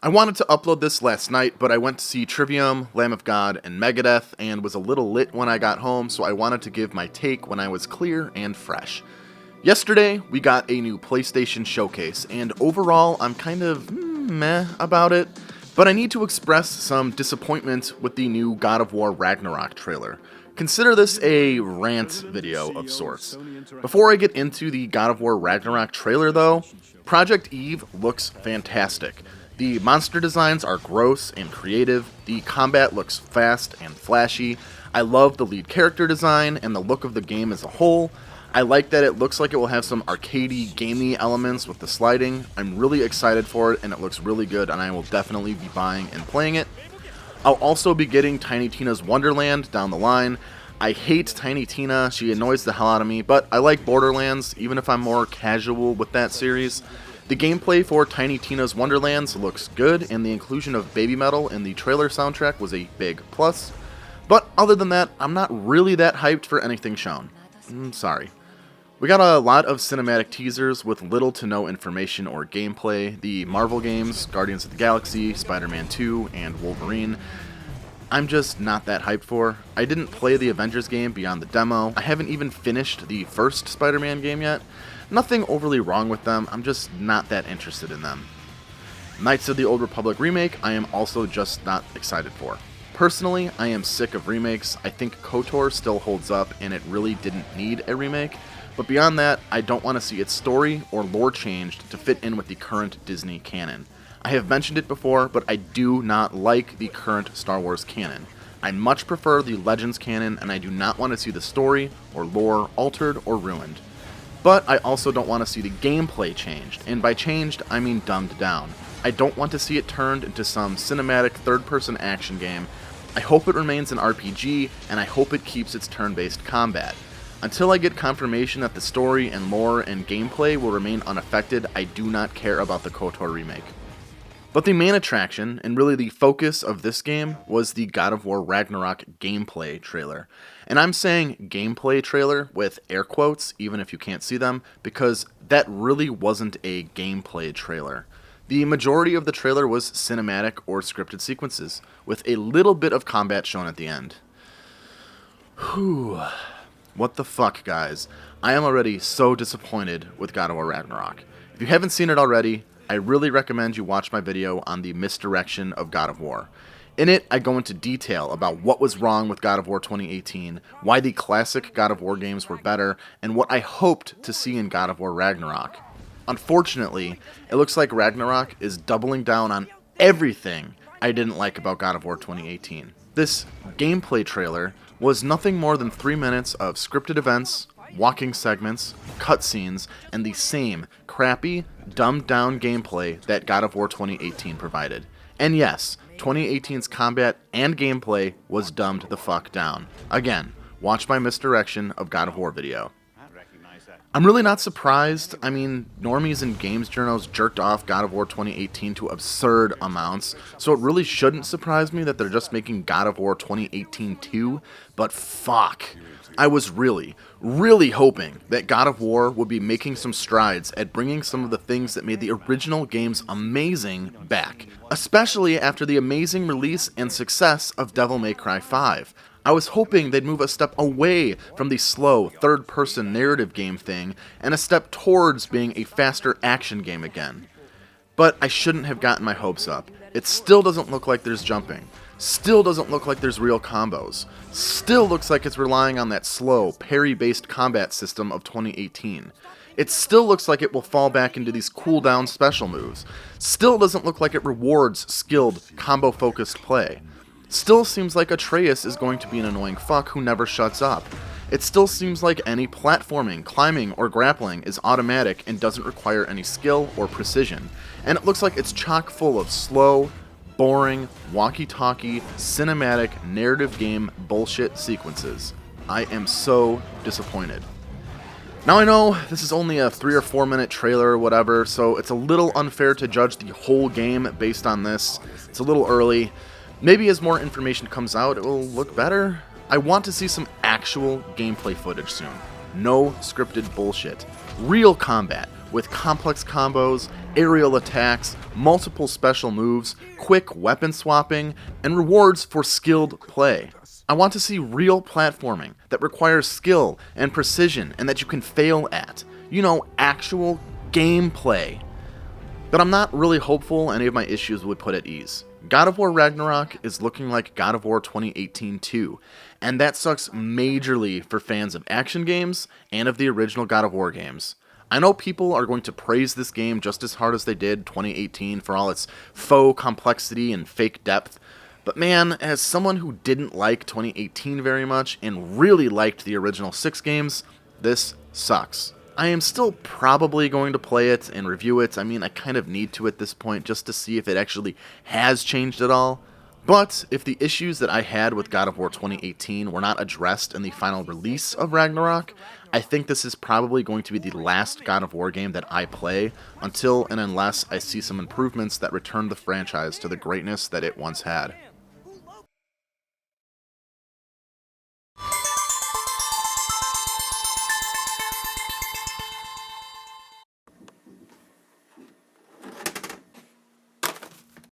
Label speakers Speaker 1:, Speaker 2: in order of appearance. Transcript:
Speaker 1: I wanted to upload this last night, but I went to see Trivium, Lamb of God, and Megadeth, and was a little lit when I got home, so I wanted to give my take when I was clear and fresh. Yesterday, we got a new PlayStation showcase, and overall, I'm kind of meh about it, but I need to express some disappointment with the new God of War Ragnarok trailer. Consider this a rant video of sorts. Before I get into the God of War Ragnarok trailer though, Project Eve looks fantastic. The monster designs are gross and creative, the combat looks fast and flashy, I love the lead character design and the look of the game as a whole. I like that it looks like it will have some arcadey, gamey elements with the sliding. I'm really excited for it and it looks really good and I will definitely be buying and playing it. I'll also be getting Tiny Tina's Wonderland down the line. I hate Tiny Tina, she annoys the hell out of me, but I like Borderlands, even if I'm more casual with that series. The gameplay for Tiny Tina's Wonderlands looks good, and the inclusion of Baby Metal in the trailer soundtrack was a big plus. But other than that, I'm not really that hyped for anything shown. Sorry. We got a lot of cinematic teasers with little to no information or gameplay. The Marvel games, Guardians of the Galaxy, Spider-Man 2, and Wolverine, I'm just not that hyped for. I didn't play the Avengers game beyond the demo. I haven't even finished the first Spider-Man game yet. Nothing overly wrong with them, I'm just not that interested in them. Knights of the Old Republic remake, I am also just not excited for. Personally, I am sick of remakes. I think KOTOR still holds up and it really didn't need a remake. But beyond that, I don't want to see its story or lore changed to fit in with the current Disney canon. I have mentioned it before, but I do not like the current Star Wars canon. I much prefer the Legends canon, and I do not want to see the story or lore altered or ruined. But I also don't want to see the gameplay changed, and by changed, I mean dumbed down. I don't want to see it turned into some cinematic third-person action game. I hope it remains an RPG, and I hope it keeps its turn-based combat. Until I get confirmation that the story and lore and gameplay will remain unaffected, I do not care about the KOTOR remake. But the main attraction, and really the focus of this game, was the God of War Ragnarok gameplay trailer. And I'm saying gameplay trailer with air quotes, even if you can't see them, because that really wasn't a gameplay trailer. The majority of the trailer was cinematic or scripted sequences, with a little bit of combat shown at the end. Whew. What the fuck, guys? I am already so disappointed with God of War Ragnarok. If you haven't seen it already, I really recommend you watch my video on the Misdirection of God of War. In it, I go into detail about what was wrong with God of War 2018, why the classic God of War games were better, and what I hoped to see in God of War Ragnarok. Unfortunately, it looks like Ragnarok is doubling down on everything I didn't like about God of War 2018. This gameplay trailer was nothing more than 3 minutes of scripted events, walking segments, cutscenes, and the same crappy, dumbed-down gameplay that God of War 2018 provided. And yes, 2018's combat and gameplay was dumbed the fuck down. Again, watch my Misdirection of God of War video. I'm really not surprised. I mean, normies and games journals jerked off God of War 2018 to absurd amounts, so it really shouldn't surprise me that they're just making God of War 2018 2, but fuck. I was really hoping that God of War would be making some strides at bringing some of the things that made the original games amazing back, especially after the amazing release and success of Devil May Cry 5. I was hoping they'd move a step away from the slow, third-person narrative game thing and a step towards being a faster action game again. But I shouldn't have gotten my hopes up. It still doesn't look like there's jumping. Still doesn't look like there's real combos. Still looks like it's relying on that slow, parry-based combat system of 2018. It still looks like it will fall back into these cooldown special moves. Still doesn't look like it rewards skilled, combo-focused play. Still seems like Atreus is going to be an annoying fuck who never shuts up. It still seems like any platforming, climbing, or grappling is automatic and doesn't require any skill or precision. And it looks like it's chock full of slow, boring, walkie-talkie, cinematic, narrative game bullshit sequences. I am so disappointed. Now I know this is only a 3 or 4 minute trailer or whatever, so it's a little unfair to judge the whole game based on this. It's a little early. Maybe as more information comes out, it will look better. I want to see some actual gameplay footage soon. No scripted bullshit. Real combat with complex combos aerial attacks, multiple special moves, quick weapon swapping, and rewards for skilled play. I want to see real platforming that requires skill and precision and that you can fail at. You know, actual gameplay. But I'm not really hopeful any of my issues would put at ease. God of War Ragnarok is looking like God of War 2018 too, and that sucks majorly for fans of action games and of the original God of War games. I know people are going to praise this game just as hard as they did 2018 for all its faux complexity and fake depth, but man, as someone who didn't like 2018 very much and really liked the original 6 games, this sucks. I am still probably going to play it and review it. I mean, I kind of need to at this point just to see if it actually has changed at all. But if the issues that I had with God of War 2018 were not addressed in the final release of Ragnarok, I think this is probably going to be the last God of War game that I play until and unless I see some improvements that return the franchise to the greatness that it once had.